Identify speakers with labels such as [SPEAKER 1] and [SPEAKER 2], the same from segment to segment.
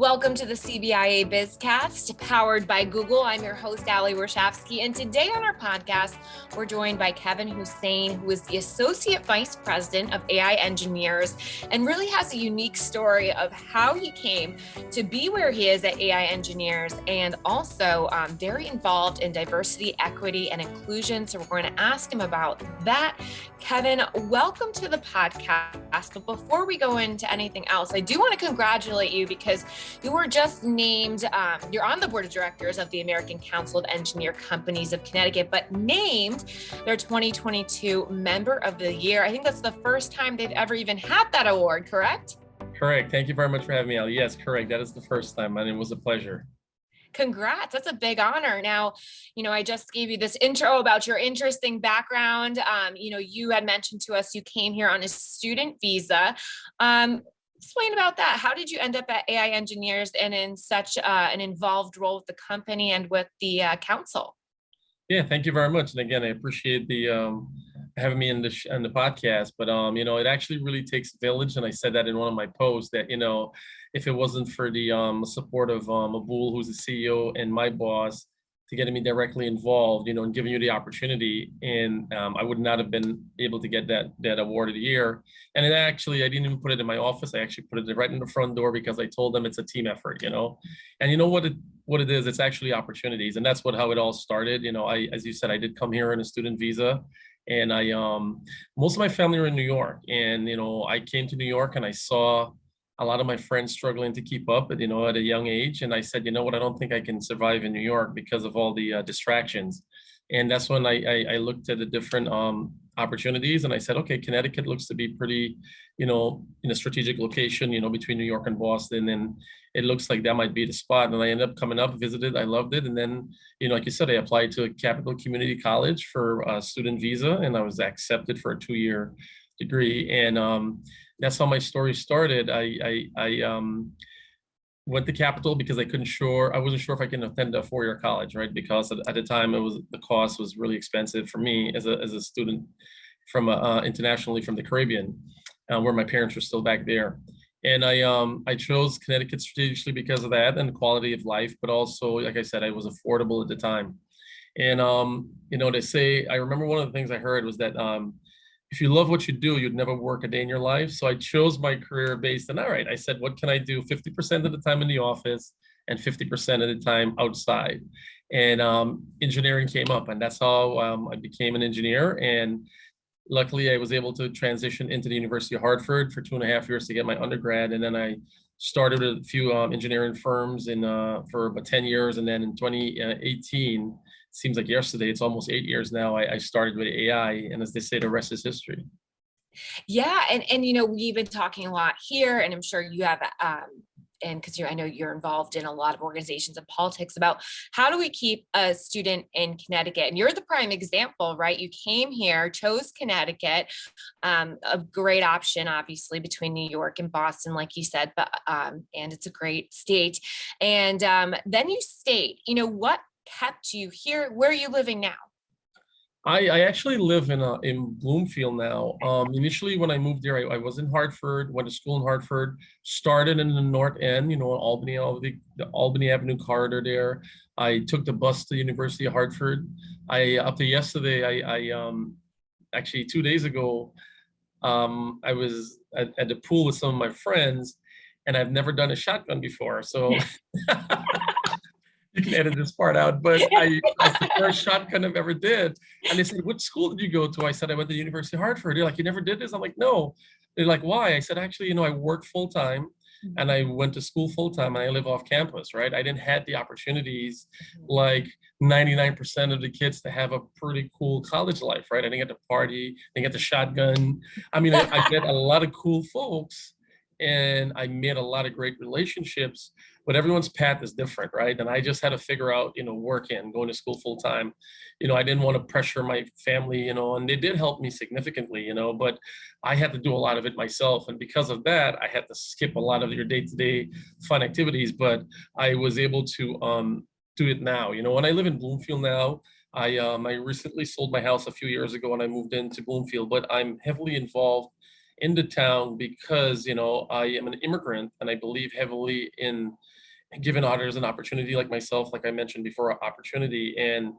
[SPEAKER 1] Welcome to the CBIA BizCast, powered by Google. I'm your host, Ali Warshavsky, and today on our podcast, we're joined by Kevin Hussain, who is the Associate Vice President of AI Engineers, and really has a unique story of how he came to be where he is at AI Engineers, and also very involved in diversity, equity, and inclusion. So we're going to ask him about that. Kevin, welcome to the podcast. But before we go into anything else, I do want to congratulate you because you were just named, you're on the board of directors of the American Council of Engineer Companies of Connecticut, but named their 2022 Member of the Year. I think that's the first time they've ever even had that award, correct?
[SPEAKER 2] Correct. Thank you very much for having me, Ali. Yes, correct. That is the first time, and it was a pleasure.
[SPEAKER 1] Congrats. That's a big honor. Now, I just gave you this intro about your interesting background. You had mentioned to us you came here on a student visa. Explain about that. How did you end up at AI Engineers and in such an involved role with the company and with the council?
[SPEAKER 2] Yeah, thank you very much. And again, I appreciate the having me in the podcast. But it actually really takes a village, and I said that in one of my posts that if it wasn't for the support of Abul, who's the CEO, and my boss, to getting me directly involved, and giving you the opportunity, and I would not have been able to get that award of the year. And it actually, I didn't even put it in my office. I actually put it right in the front door because I told them it's a team effort, And you know what it is? It's actually opportunities, and that's how it all started. As you said, I did come here on a student visa, and I most of my family are in New York, and I came to New York and I saw a lot of my friends struggling to keep up, at a young age. And I said, you know what, I don't think I can survive in New York because of all the distractions. And that's when I looked at the different opportunities, and I said, okay, Connecticut looks to be pretty, in a strategic location, between New York and Boston. And it looks like that might be the spot. And I ended up coming up, visited, I loved it. And then, like you said, I applied to Capital Community College for a student visa, and I was accepted for a 2-year degree. And that's how my story started. I went to Capital because I wasn't sure if I can attend a 4-year college, right? Because at the time the cost was really expensive for me as a student from internationally from the Caribbean, where my parents were still back there. And I chose Connecticut strategically because of that and the quality of life, but also, like I said, I was affordable at the time. And they say, I remember one of the things I heard was that if you love what you do, you'd never work a day in your life. So I chose my career based on, all right, I said, what can I do 50% of the time in the office and 50% of the time outside? And engineering came up, and that's how I became an engineer. And luckily, I was able to transition into the University of Hartford for 2.5 years to get my undergrad. And then I started with a few engineering firms for about 10 years. And then in 2018, seems like yesterday, it's almost 8 years now, I started with AI, and as they say, the rest is history.
[SPEAKER 1] Yeah, and we've been talking a lot here, and I'm sure you have, and because I know you're involved in a lot of organizations and politics, about how do we keep a student in Connecticut? And you're the prime example, right? You came here, chose Connecticut, a great option, obviously, between New York and Boston, like you said, but and it's a great state. And then you stayed. What kept you here? Where are you living now?
[SPEAKER 2] I actually live in Bloomfield now. Initially, when I moved there, I was in Hartford, went to school in Hartford, started in the North End, Albany, the Albany Avenue corridor there. I took the bus to the University of Hartford. Up to yesterday, I actually 2 days ago, I was at the pool with some of my friends, and I've never done a shotgun before. So you can edit this part out, but that's the first shotgun I've ever did. And they said, "What school did you go to?" I said, "I went to the University of Hartford." They're like, "You never did this?" I'm like, "No." They're like, "Why?" I said, "Actually, I work full time, and I went to school full time, and I live off campus, right? I didn't have the opportunities like 99% of the kids to have a pretty cool college life, right? I didn't get to party, didn't get the shotgun. I mean, I met a lot of cool folks, and I made a lot of great relationships, but everyone's path is different, right? And I just had to figure out, working, going to school full time. I didn't want to pressure my family, and they did help me significantly, but I had to do a lot of it myself. And because of that, I had to skip a lot of your day-to-day fun activities, but I was able to do it now. When I live in Bloomfield now, I recently sold my house a few years ago and I moved into Bloomfield, but I'm heavily involved into town because, I am an immigrant and I believe heavily in giving others an opportunity like myself, like I mentioned before, opportunity. And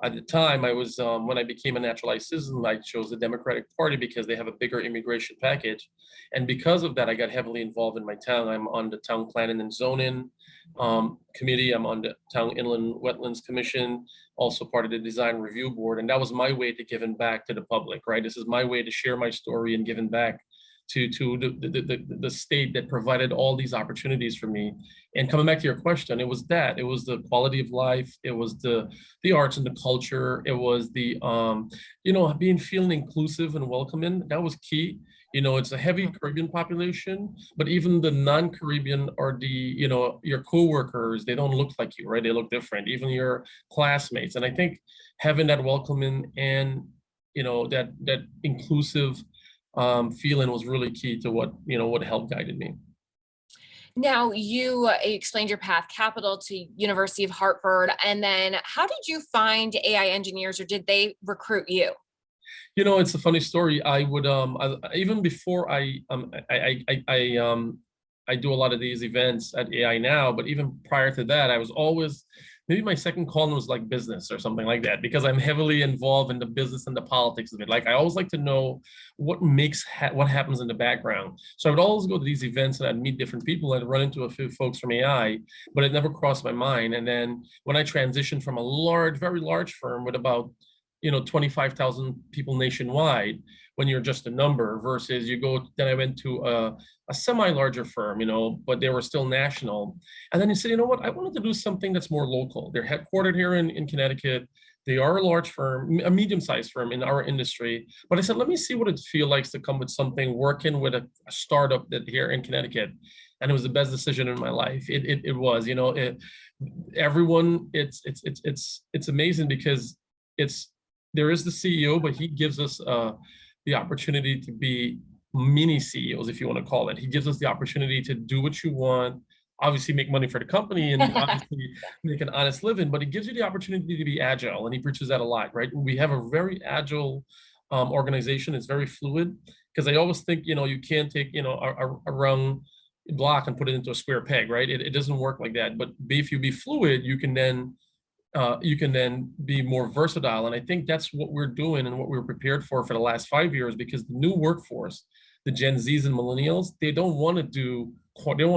[SPEAKER 2] at the time I was, when I became a naturalized citizen, I chose the Democratic Party because they have a bigger immigration package. And because of that, I got heavily involved in my town. I'm on the town planning and zoning committee. I'm on the town inland wetlands commission, also part of the design review board. And that was my way to giving back to the public, right? This is my way to share my story and giving back to the state that provided all these opportunities for me. And coming back to your question, it was the quality of life, it was the arts and the culture, it was the feeling inclusive and welcoming. That was key. It's a heavy Caribbean population, but even the non-Caribbean or your coworkers, they don't look like you, right? They look different, even your classmates. And I think having that welcoming and that inclusive feeling was really key to what helped guided me.
[SPEAKER 1] Now, you explained your path, capital to University of Hartford, and then how did you find AI engineers, or did they recruit you?
[SPEAKER 2] It's a funny story. I would even before I do a lot of these events at AI now, but even prior to that, I was always, maybe my second calling was like business or something like that, because I'm heavily involved in the business and the politics of it. Like I always like to know what what happens in the background. So I would always go to these events and I'd meet different people. I'd run into a few folks from AI, but it never crossed my mind. And then when I transitioned from a very large firm with about 25,000 people nationwide, when you're just a number, versus then I went to a semi-larger firm, but they were still national. And then you say, you know what, I wanted to do something that's more local. They're headquartered here in Connecticut. They are a large firm, a medium-sized firm in our industry. But I said, let me see what it feels like to come with something, working with a startup that here in Connecticut. And it was the best decision in my life. It was, everyone, it's amazing because there is the CEO, but he gives us the opportunity to be mini CEOs, if you want to call it. He gives us the opportunity to do what you want, obviously make money for the company and obviously make an honest living, but it gives you the opportunity to be agile. And he preaches that a lot, right? We have a very agile organization. It's very fluid, because I always think, you can't take, a round block and put it into a square peg, right? It doesn't work like that. But if you be fluid, you can then be more versatile. And I think that's what we're doing and what we're prepared for the last 5 years, because the new workforce, the Gen Zs and millennials, they don't want to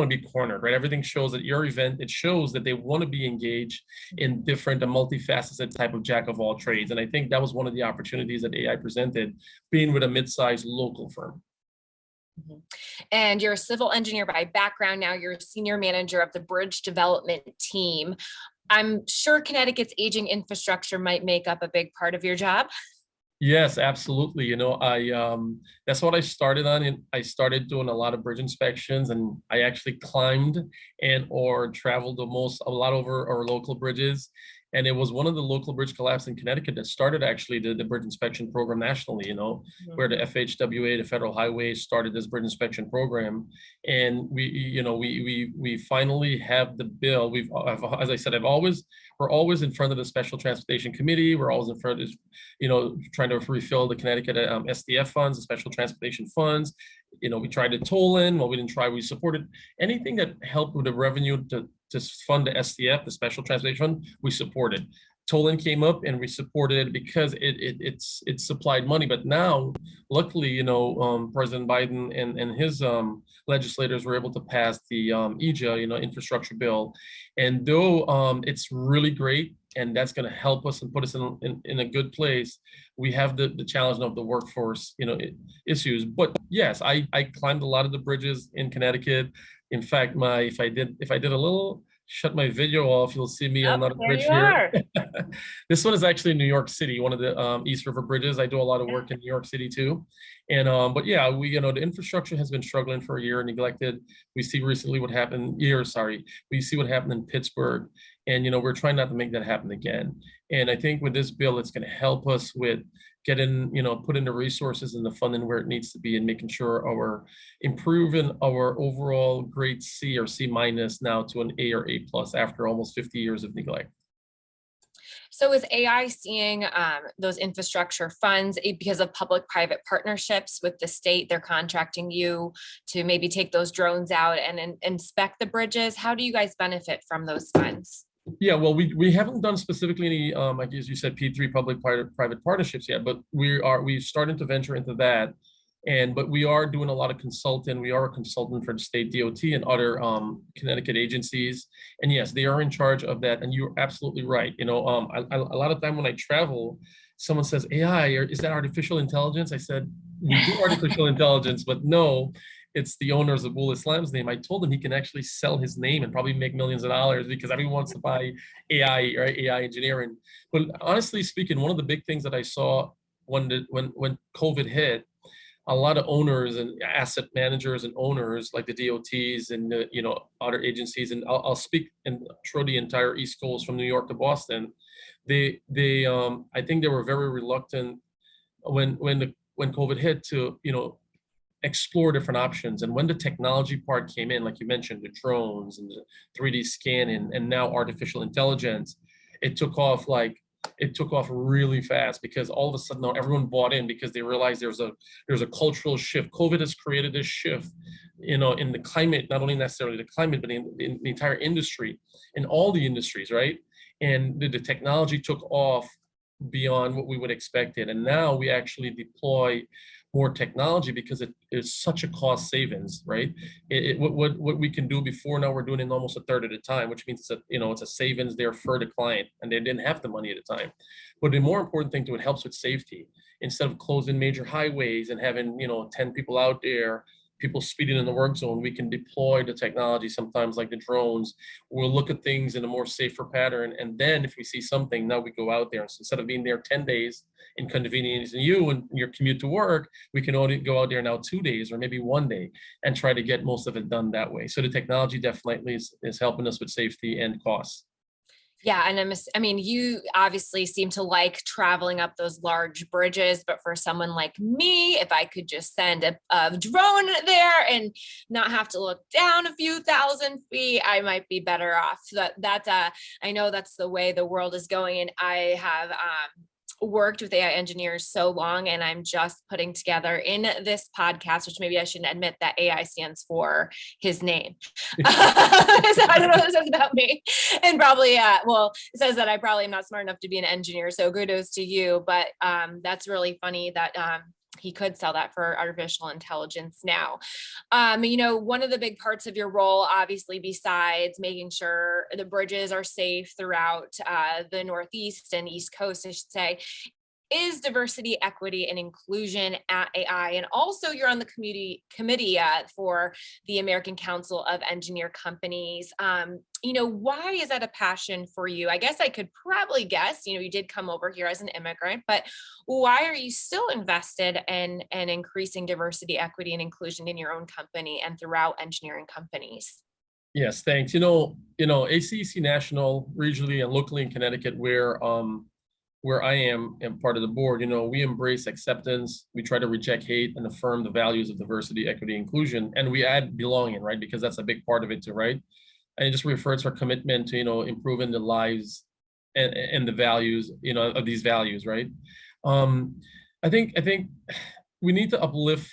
[SPEAKER 2] be cornered, right? Everything shows at your event, it shows that they want to be engaged in different and multifaceted type of jack of all trades. And I think that was one of the opportunities that AI presented, being with a mid-sized local firm.
[SPEAKER 1] Mm-hmm. And you're a civil engineer by background. Now you're a senior manager of the bridge development team. I'm sure Connecticut's aging infrastructure might make up a big part of your job.
[SPEAKER 2] Yes, absolutely. That's what I started on. And I started doing a lot of bridge inspections, and I actually climbed or traveled a lot over our local bridges. And it was one of the local bridge collapse in Connecticut that started actually the bridge inspection program nationally, where the FHWA, the Federal Highway, started this bridge inspection program. And we finally have the bill. As I said, we're always in front of the Special Transportation Committee. We're always in front of, trying to refill the Connecticut STF funds, the Special Transportation Funds. We tried to toll in. Well, we didn't try. We supported anything that helped with the revenue to fund the STF, the Special Transportation Fund. We supported. Toll-in came up, and we supported it because it supplied money. But now, luckily, President Biden and his legislators were able to pass the EJA, infrastructure bill. And though it's really great, and that's going to help us and put us in a good place, we have the challenge of the workforce, issues. But yes, I climbed a lot of the bridges in Connecticut. In fact, if I did a little, shut my video off, you'll see me on another bridge here. This one is actually in New York City, one of the East River bridges. I do a lot of work in New York City too. And but yeah, the infrastructure has been struggling for a year, neglected. We see recently what happened we see what happened in Pittsburgh, and we're trying not to make that happen again. And I think with this bill, it's going to help us with getting, putting the resources and the funding where it needs to be, and making sure improving our overall grade C or C minus now to an A or A plus after almost 50 years of neglect.
[SPEAKER 1] So is AI seeing those infrastructure funds because of public-private partnerships with the state? They're contracting you to maybe take those drones out and inspect the bridges. How do you guys benefit from those funds?
[SPEAKER 2] Yeah, well, we haven't done specifically any, like as you said, P3 public-private partnerships yet, but we've started to venture into that. But we are doing a lot of consulting. We are a consultant for the state DOT and other Connecticut agencies. And yes, they are in charge of that. And you're absolutely right. A lot of time when I travel, someone says, AI, or is that artificial intelligence? I said, we do artificial intelligence, but no, it's the owners of Bull Islam's name. I told him he can actually sell his name and probably make millions of dollars because everyone wants to buy AI, right? AI engineering. But honestly speaking, one of the big things that I saw when COVID hit, a lot of owners and asset managers and owners like the DOTs and the, other agencies, and I'll speak and through the entire East Coast from New York to Boston. I think they were very reluctant when COVID hit to explore different options. And when the technology part came in, like you mentioned, the drones and the 3D scanning and now artificial intelligence, it took off really fast because all of a sudden now everyone bought in because they realized there's a cultural shift. COVID has created this shift, in the climate, not only necessarily the climate, but in the entire industry, in all the industries, right? And the technology took off beyond what we would expect it. And now we actually deploy more technology because it is such a cost savings, right? What we can do before, now we're doing in almost a third of the time, which means that it's a savings there for the client, and they didn't have the money at the time. But the more important thing, it helps with safety. Instead of closing major highways and having 10 people out there, people speeding in the work zone, we can deploy the technology sometimes like the drones. We'll look at things in a more safer pattern. And then if we see something, now we go out there. So instead of being there 10 days, inconveniencing you and your commute to work, we can only go out there now 2 days or maybe 1 day and try to get most of it done that way. So the technology definitely is helping us with safety and costs.
[SPEAKER 1] Yeah, and you obviously seem to like traveling up those large bridges, but for someone like me, if I could just send a drone there and not have to look down a few thousand feet, I might be better off. So I know that's the way the world is going, and I have worked with AI engineers so long, and I'm just putting together in this podcast, which maybe I shouldn't admit that AI stands for his name. So I don't know what it says about me. And probably, it says that I probably am not smart enough to be an engineer. So kudos to you. But that's really funny that he could sell that for artificial intelligence now. One of the big parts of your role, obviously, besides making sure the bridges are safe throughout the Northeast and East Coast, I should say, is diversity, equity, and inclusion at AI. And also you're on the committee for the American Council of Engineer Companies. Why is that a passion for you? I guess I could probably guess, you did come over here as an immigrant, but why are you still invested in increasing diversity, equity, and inclusion in your own company and throughout engineering companies?
[SPEAKER 2] Yes, thanks. ACEC National, regionally and locally in Connecticut, where I am and part of the board, we embrace acceptance. We try to reject hate and affirm the values of diversity, equity, inclusion, and we add belonging, right? Because that's a big part of it too, right? And it just refers to our commitment to, improving the lives and the values, of these values, right? I think we need to uplift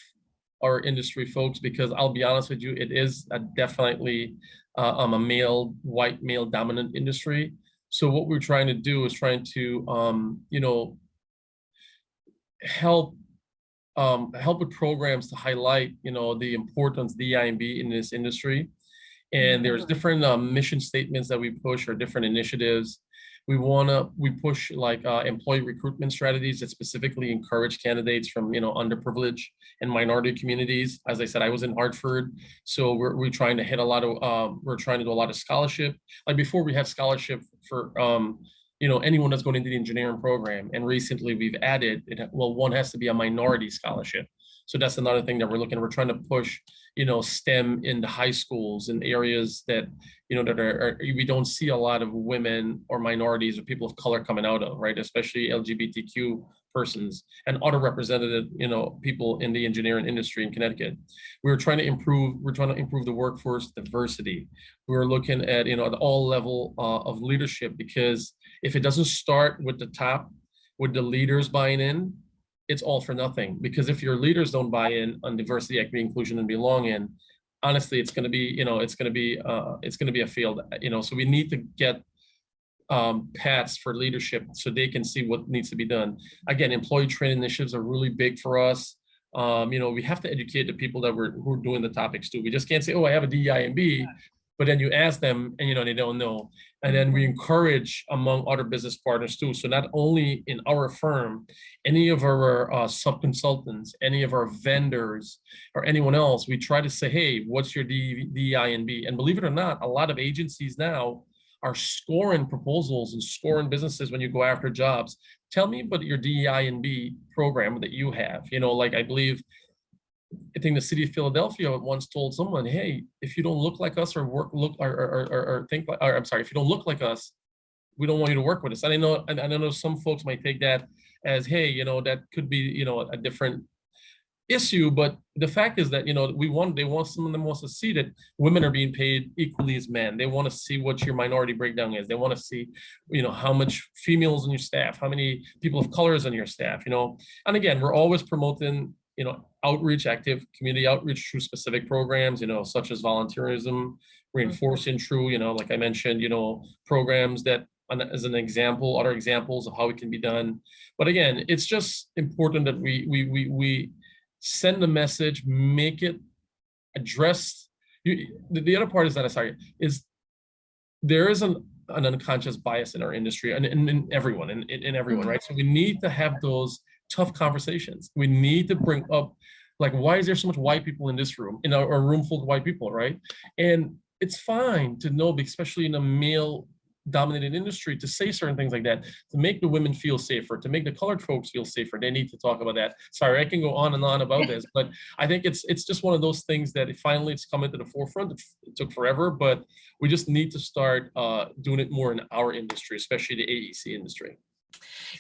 [SPEAKER 2] our industry folks, because I'll be honest with you, it is definitely a white male dominant industry. So what we're trying to do is trying to, help with programs to highlight, the importance of DEI&B in this industry. And there's different mission statements that we push, or different initiatives. We push like employee recruitment strategies that specifically encourage candidates from underprivileged and minority communities. As I said, I was in Hartford, so we're trying to hit a lot of we're trying to do a lot of scholarship. Like before, we had scholarship for anyone that's going into the engineering program, and recently we've added one has to be a minority scholarship. So that's another thing that we're trying to push, STEM in the high schools in areas that, that we don't see a lot of women or minorities or people of color coming out of, right? Especially LGBTQ persons and other representative, people in the engineering industry in Connecticut. We're trying to improve the workforce diversity. We're looking at, at all level of leadership, because if it doesn't start with the top, with the leaders buying in, it's all for nothing. Because if your leaders don't buy in on diversity, equity, inclusion, and belonging, honestly, it's going to be, it's going to be a field, so we need to get paths for leadership so they can see what needs to be done. Again, employee training initiatives are really big for us. We have to educate the people who are doing the topics too. We just can't say, oh, I have a DEI and B, but then you ask them and, they don't know. And then we encourage among other business partners too. So not only in our firm, any of our sub-consultants, any of our vendors, or anyone else, we try to say, hey, what's your DEI and B? And believe it or not, a lot of agencies now are scoring proposals and scoring businesses when you go after jobs. Tell me about your DEI and B program that you have. Like I think the city of Philadelphia once told someone, hey, if you don't look like us or if you don't look like us, we don't want you to work with us. And I know some folks might take that as, hey, that could be, a different issue, but the fact is that someone wants to see that women are being paid equally as men. They want to see what your minority breakdown is. They want to see, how much females in your staff, how many people of color is on your staff, and again, we're always promoting, active community outreach through specific programs, such as volunteerism, reinforcing through, like I mentioned, programs that as an example, other examples of how it can be done. But again, it's just important that we send the message, make it address. The other part is that, there is an unconscious bias in our industry and in everyone, in everyone, right? So we need to have those tough conversations. We need to bring up, like, why is there so much white people in this room, in a room full of white people, right? And it's fine to know, especially in a male-dominated industry, to say certain things like that, to make the women feel safer, to make the colored folks feel safer. They need to talk about that. Sorry, I can go on and on about this, but I think it's just one of those things that it's coming to the forefront. It took forever, but we just need to start doing it more in our industry, especially the AEC industry.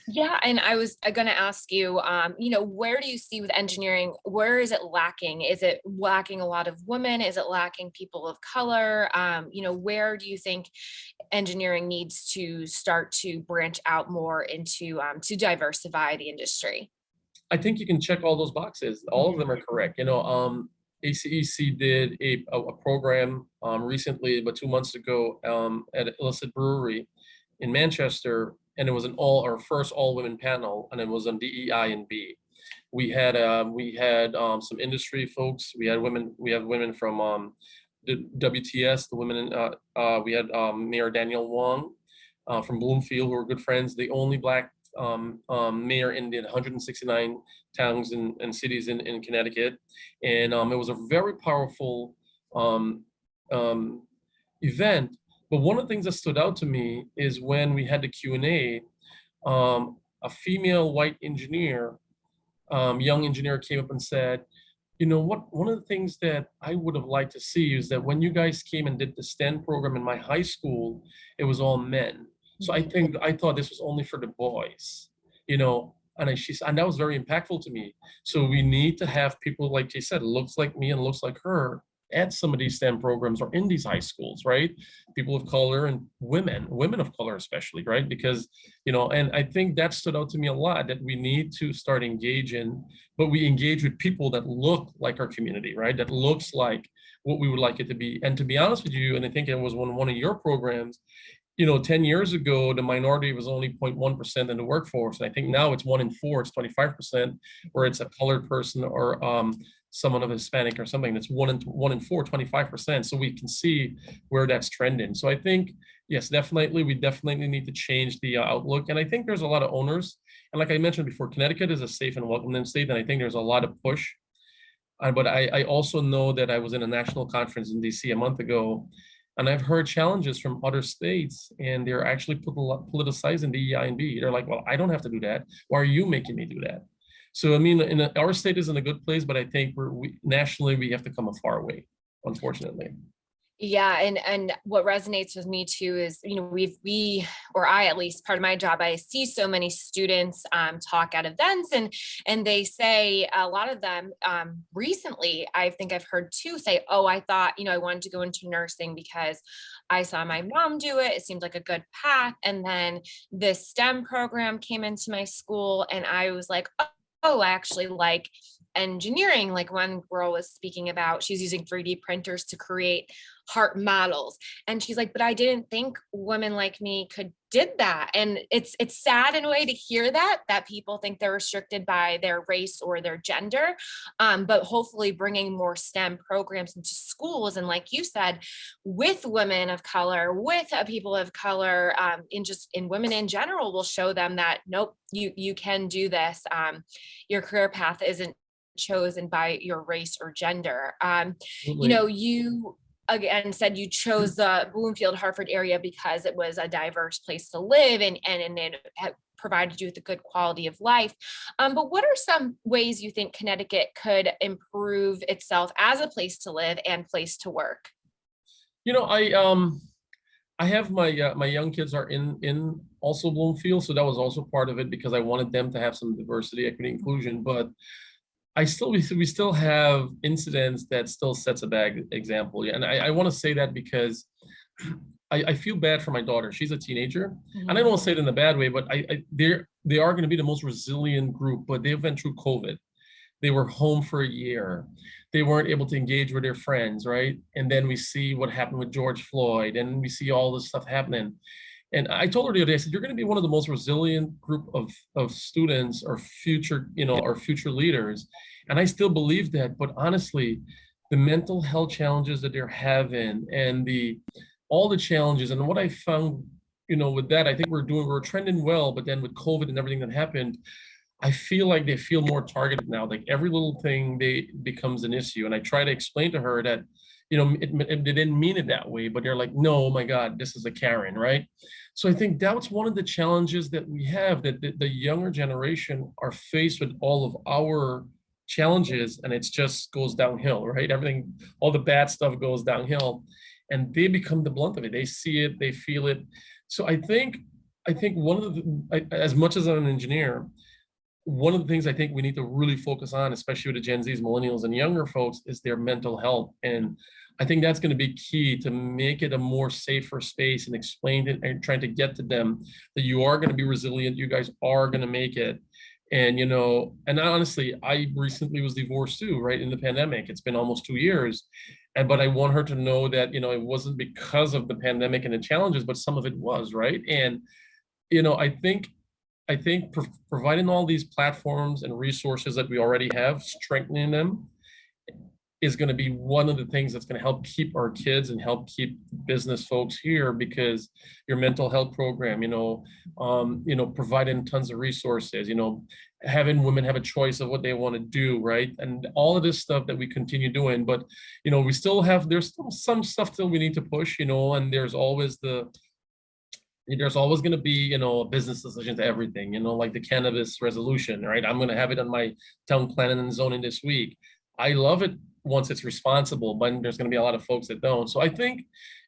[SPEAKER 1] Yeah, and I was going to ask you, where do you see with engineering, where is it lacking? Is it lacking a lot of women? Is it lacking people of color? Where do you think engineering needs to start to branch out more into to diversify the industry?
[SPEAKER 2] I think you can check all those boxes. All of them are correct. ACEC did a program recently, about 2 months ago, at Illicit Brewery in Manchester, and it was our first all-women panel, and it was on DEI and B. We had some industry folks. We have women from the WTS, the women. We had Mayor Danielle Wong from Bloomfield, who were good friends. The only Black mayor in the 169 towns and cities in Connecticut, and it was a very powerful event. But one of the things that stood out to me is when we had the Q&A, a female white engineer, young engineer, came up and said, one of the things that I would have liked to see is that when you guys came and did the STEM program in my high school, it was all men. So I thought this was only for the boys, and that was very impactful to me. So we need to have people, like she said, looks like me and looks like her, at some of these STEM programs or in these high schools, right? People of color and women of color especially, right? Because, and I think that stood out to me a lot, that we need to start engaging, but we engage with people that look like our community, right? That looks like what we would like it to be. And to be honest with you, and I think it was one of your programs, 10 years ago, the minority was only 0.1% in the workforce. And I think now it's 1 in 4, it's 25%, where it's a colored person or someone of Hispanic or something. That's 1 in 4, 25%. So we can see where that's trending. So I think, yes, we definitely need to change the outlook. And I think there's a lot of owners. And like I mentioned before, Connecticut is a safe and welcoming state. And I think there's a lot of push. But I also know that I was in a national conference in DC a month ago, and I've heard challenges from other states, and they're actually politicizing DEI and B. They're like, well, I don't have to do that. Why are you making me do that? So, I mean, our state is in a good place, but I think nationally, we have to come a far way, unfortunately.
[SPEAKER 1] Yeah, and what resonates with me too is, we or I, at least part of my job, I see so many students talk at events, and they say, a lot of them recently, I think I've heard two say, oh, I thought, I wanted to go into nursing because I saw my mom do it. It seemed like a good path. And then this STEM program came into my school and I was like, oh, I actually like engineering. Like one girl was speaking about, she's using 3D printers to create heart models, and she's like, but I didn't think women like me did that. And it's sad in a way to hear that people think they're restricted by their race or their gender. But hopefully bringing more STEM programs into schools, and like you said, with women of color, with people of color, in women in general, will show them that nope, you can do this. Your career path isn't chosen by your race or gender.
[SPEAKER 2] Absolutely.
[SPEAKER 1] You again said you chose the Bloomfield Hartford area because it was a diverse place to live, and it provided you with a good quality of life. But what are some ways you think Connecticut could improve itself as a place to live and place to work?
[SPEAKER 2] You know, I have my young kids are in also Bloomfield, so that was also part of it because I wanted them to have some diversity, equity, inclusion. But we still have incidents that still sets a bad example. Yeah, and I want to say that because I feel bad for my daughter. She's a teenager, and I don't want to say it in a bad way, but they are going to be the most resilient group. But they've been through COVID. They were home for a year. They weren't able to engage with their friends, right? And then we see what happened with George Floyd, and we see all this stuff happening. And I told her the other day, I said, you're going to be one of the most resilient group of students or future leaders. And I still believe that. But honestly, the mental health challenges that they're having and all the challenges and what I found, with that, I think we're trending well. But then with COVID and everything that happened, I feel like they feel more targeted now. Like every little thing becomes an issue. And I try to explain to her that, they didn't mean it that way, but they're like, no, oh my God, this is a Karen, right? So I think that's one of the challenges that we have, that the younger generation are faced with all of our challenges, and it just goes downhill, right? Everything, all the bad stuff goes downhill, and they become the blunt of it. They see it, they feel it. So I think one of as much as I'm an engineer, one of the things I think we need to really focus on, especially with the Gen Zs, millennials, and younger folks, is their mental health. And I think that's going to be key to make it a more safer space and explain it and trying to get to them that you are going to be resilient. You guys are going to make it. And honestly, I recently was divorced too, right? In the pandemic, it's been almost 2 years. But I want her to know that, it wasn't because of the pandemic and the challenges, but some of it was, right? And, I think providing all these platforms and resources that we already have, strengthening them, is going to be one of the things that's going to help keep our kids and help keep business folks here, because your mental health program, providing tons of resources, having women have a choice of what they want to do, right? And all of this stuff that we continue doing. But, there's still some stuff that we need to push, and there's always going to be, a business decision to everything, like the cannabis resolution, right? I'm going to have it on my town planning and zoning this week. I love it once it's responsible, but there's going to be a lot of folks that don't. So I think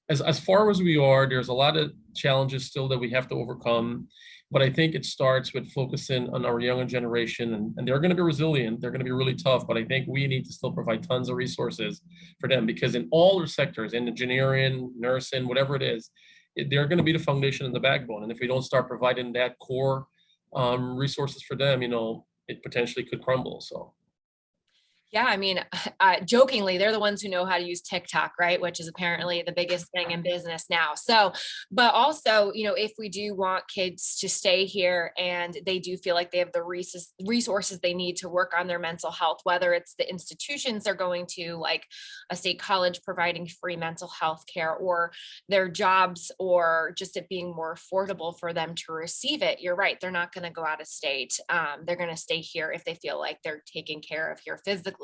[SPEAKER 2] as far as we are, there's a lot of challenges still that we have to overcome. But I think it starts with focusing on our younger generation, and they're going to be resilient. They're going to be really tough, but I think we need to still provide tons of resources for them, because in all their sectors, in engineering, nursing, whatever it is, they're going to be the foundation and the backbone. And if we don't start providing that core resources for them, it potentially could crumble. So.
[SPEAKER 1] Yeah, I mean, jokingly, they're the ones who know how to use TikTok, right? Which is apparently the biggest thing in business now. So, but also, if we do want kids to stay here and they do feel like they have the resources they need to work on their mental health, whether it's the institutions they're going to, like a state college providing free mental health care, or their jobs, or just it being more affordable for them to receive it. You're right. They're not going to go out of state. They're going to stay here if they feel like they're taken care of here physically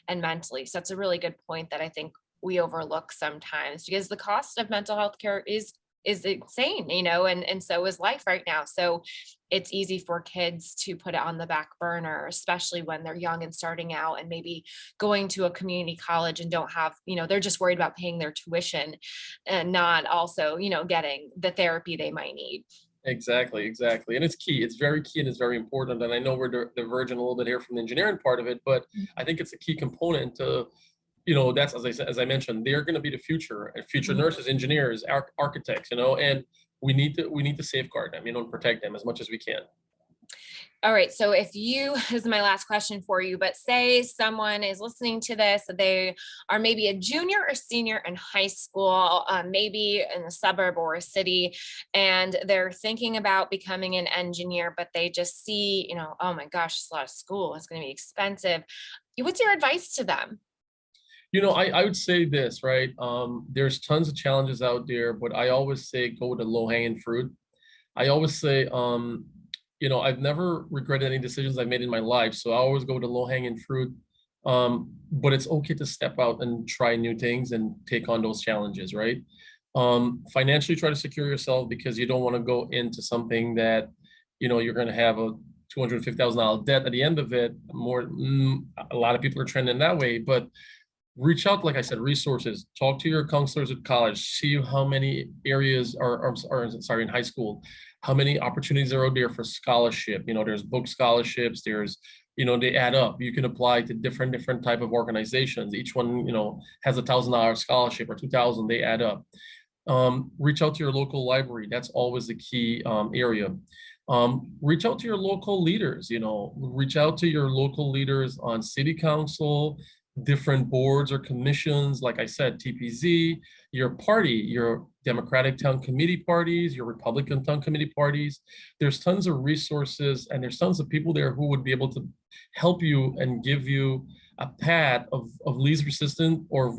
[SPEAKER 1] and mentally. So that's a really good point that I think we overlook sometimes, because the cost of mental health care is is insane, and so is life right now. So it's easy for kids to put it on the back burner, especially when they're young and starting out and maybe going to a community college and don't have, they're just worried about paying their tuition and not also, getting the therapy they might need.
[SPEAKER 2] Exactly. And it's key. It's very key and it's very important. And I know we're diverging a little bit here from the engineering part of it, but I think it's a key component to, that's, as I mentioned, they're going to be the future nurses, engineers, architects, and we need to safeguard them, and protect them as much as we can.
[SPEAKER 1] All right. So this is my last question for you, but say someone is listening to this, they are maybe a junior or senior in high school, maybe in a suburb or a city, and they're thinking about becoming an engineer, but they just see, oh my gosh, it's a lot of school. It's going to be expensive. What's your advice to them?
[SPEAKER 2] I would say this, right? There's tons of challenges out there, but I always say go with the low-hanging fruit. I always say, I've never regretted any decisions I've made in my life, so I always go with the low-hanging fruit. But it's okay to step out and try new things and take on those challenges, right? Financially, try to secure yourself because you don't want to go into something that, you're going to have a $250,000 debt at the end of it. A lot of people are trending that way, but reach out, like I said, resources, talk to your counselors at college, see how many areas are in high school, how many opportunities are out there for scholarship. There's book scholarships, there's, they add up. You can apply to different type of organizations. Each one, has $1,000 scholarship or 2,000, they add up. Reach out to your local library. That's always the key area. Reach out to your local leaders, reach out to your local leaders on city council, different boards or commissions, like I said, TPZ, your party, your Democratic town committee parties, your Republican town committee parties. There's tons of resources and there's tons of people there who would be able to help you and give you a path of least resistance, or,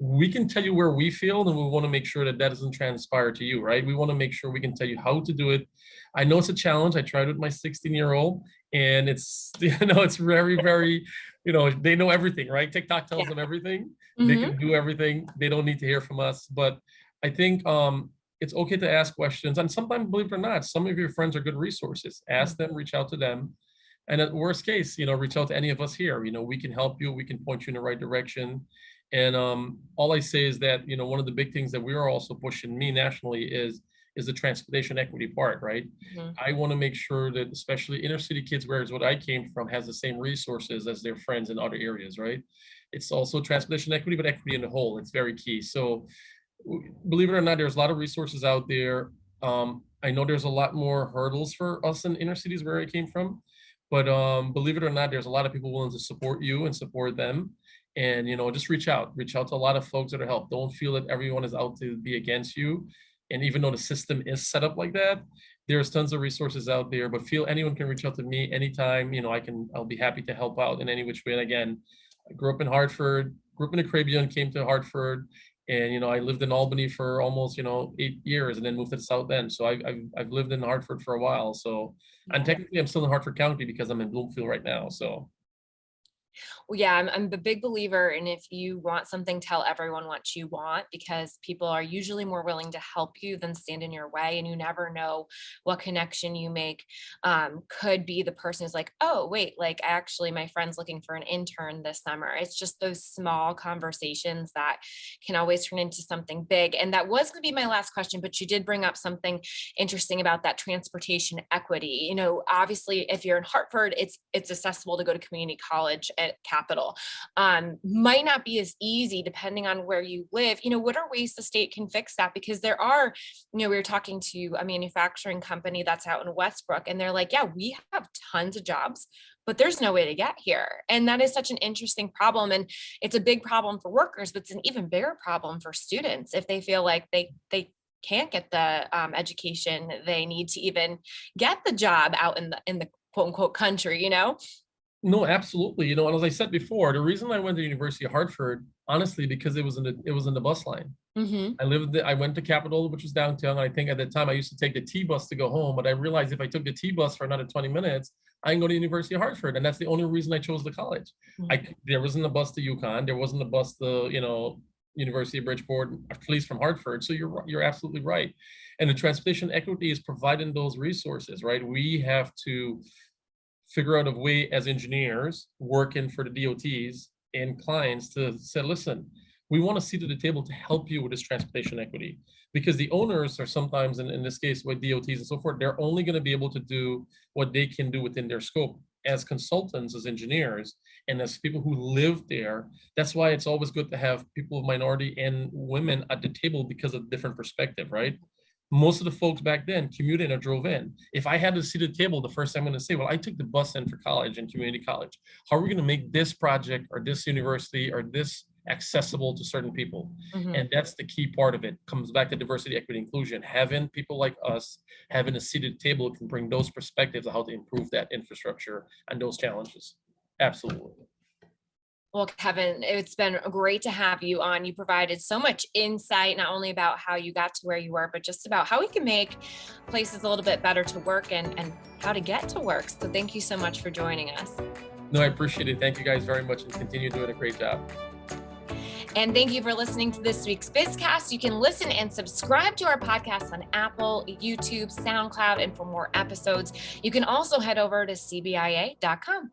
[SPEAKER 2] we can tell you where we feel, and we want to make sure that doesn't transpire to you, right? We want to make sure we can tell you how to do it. I know it's a challenge. I tried with my 16-year-old, and it's, it's very, very, they know everything, right? TikTok tells them everything. They can do everything. They don't need to hear from us. But I think it's okay to ask questions. And sometimes, believe it or not, some of your friends are good resources. Ask them, reach out to them. And at worst case, reach out to any of us here. We can help you. We can point you in the right direction. And all I say is that, one of the big things that we are also pushing nationally is the transportation equity part, right? I want to make sure that especially inner city kids, where is what I came from, has the same resources as their friends in other areas, right? It's also transportation equity, but equity in the whole. It's very key. So believe it or not, there's a lot of resources out there. I know there's a lot more hurdles for us in inner cities where I came from, but believe it or not, there's a lot of people willing to support you and support them. And, just reach out to a lot of folks that are help. Don't feel that everyone is out to be against you. And even though the system is set up like that, there's tons of resources out there, but anyone can reach out to me anytime. I'll be happy to help out in any which way. And again, I grew up in Hartford, grew up in the Caribbean, came to Hartford, and, I lived in Albany for almost, 8 years and then moved to the South End. So I've lived in Hartford for a while. So, and technically I'm still in Hartford County because I'm in Bloomfield right now. So.
[SPEAKER 1] Well, yeah, I'm a big believer in, if you want something, tell everyone what you want, because people are usually more willing to help you than stand in your way. And you never know what connection you make could be the person who's like, oh, wait, like actually my friend's looking for an intern this summer. It's just those small conversations that can always turn into something big. And that was going to be my last question, but you did bring up something interesting about that transportation equity. Obviously, if you're in Hartford, it's accessible to go to community college at Capital. Might not be as easy depending on where you live. What are ways the state can fix that? Because there are, we were talking to a manufacturing company that's out in Westbrook, and they're like, yeah, we have tons of jobs, but there's no way to get here. And that is such an interesting problem. And it's a big problem for workers, but it's an even bigger problem for students if they feel like they can't get the education they need to even get the job out in the quote unquote country,
[SPEAKER 2] No, absolutely. And as I said before, the reason I went to University of Hartford, honestly, because it was in the bus line. I went to Capitol, which was downtown. And I think at the time I used to take the T bus to go home, but I realized if I took the T bus for another 20 minutes, I can go to University of Hartford. And that's the only reason I chose the college. There wasn't a bus to UConn. There wasn't a bus to, University of Bridgeport, police from Hartford. So you're absolutely right. And the transportation equity is providing those resources, right? We have to figure out a way as engineers working for the DOTs and clients to say, listen, we want a seat at the table to help you with this transportation equity, because the owners are sometimes, in this case with DOTs and so forth, they're only going to be able to do what they can do within their scope. As consultants, as engineers, and as people who live there, that's why it's always good to have people of minority and women at the table, because of different perspective, right? Most of the folks back then commuted or drove in. If I had to sit at the table, the first time I'm going to say, well, I took the bus in for college and community college. How are we going to make this project or this university or this accessible to certain people?
[SPEAKER 1] Mhm.
[SPEAKER 2] And that's the key part of it. Comes back to diversity, equity, inclusion. Having people like us having a seated table can bring those perspectives of how to improve that infrastructure and those challenges. Absolutely.
[SPEAKER 1] Well, Kevin, it's been great to have you on. You provided so much insight, not only about how you got to where you were, but just about how we can make places a little bit better to work and how to get to work. So thank you so much for joining us.
[SPEAKER 2] No, I appreciate it. Thank you guys very much, and continue doing a great job.
[SPEAKER 1] And thank you for listening to this week's BizCast. You can listen and subscribe to our podcast on Apple, YouTube, SoundCloud, and for more episodes, you can also head over to CBIA.com.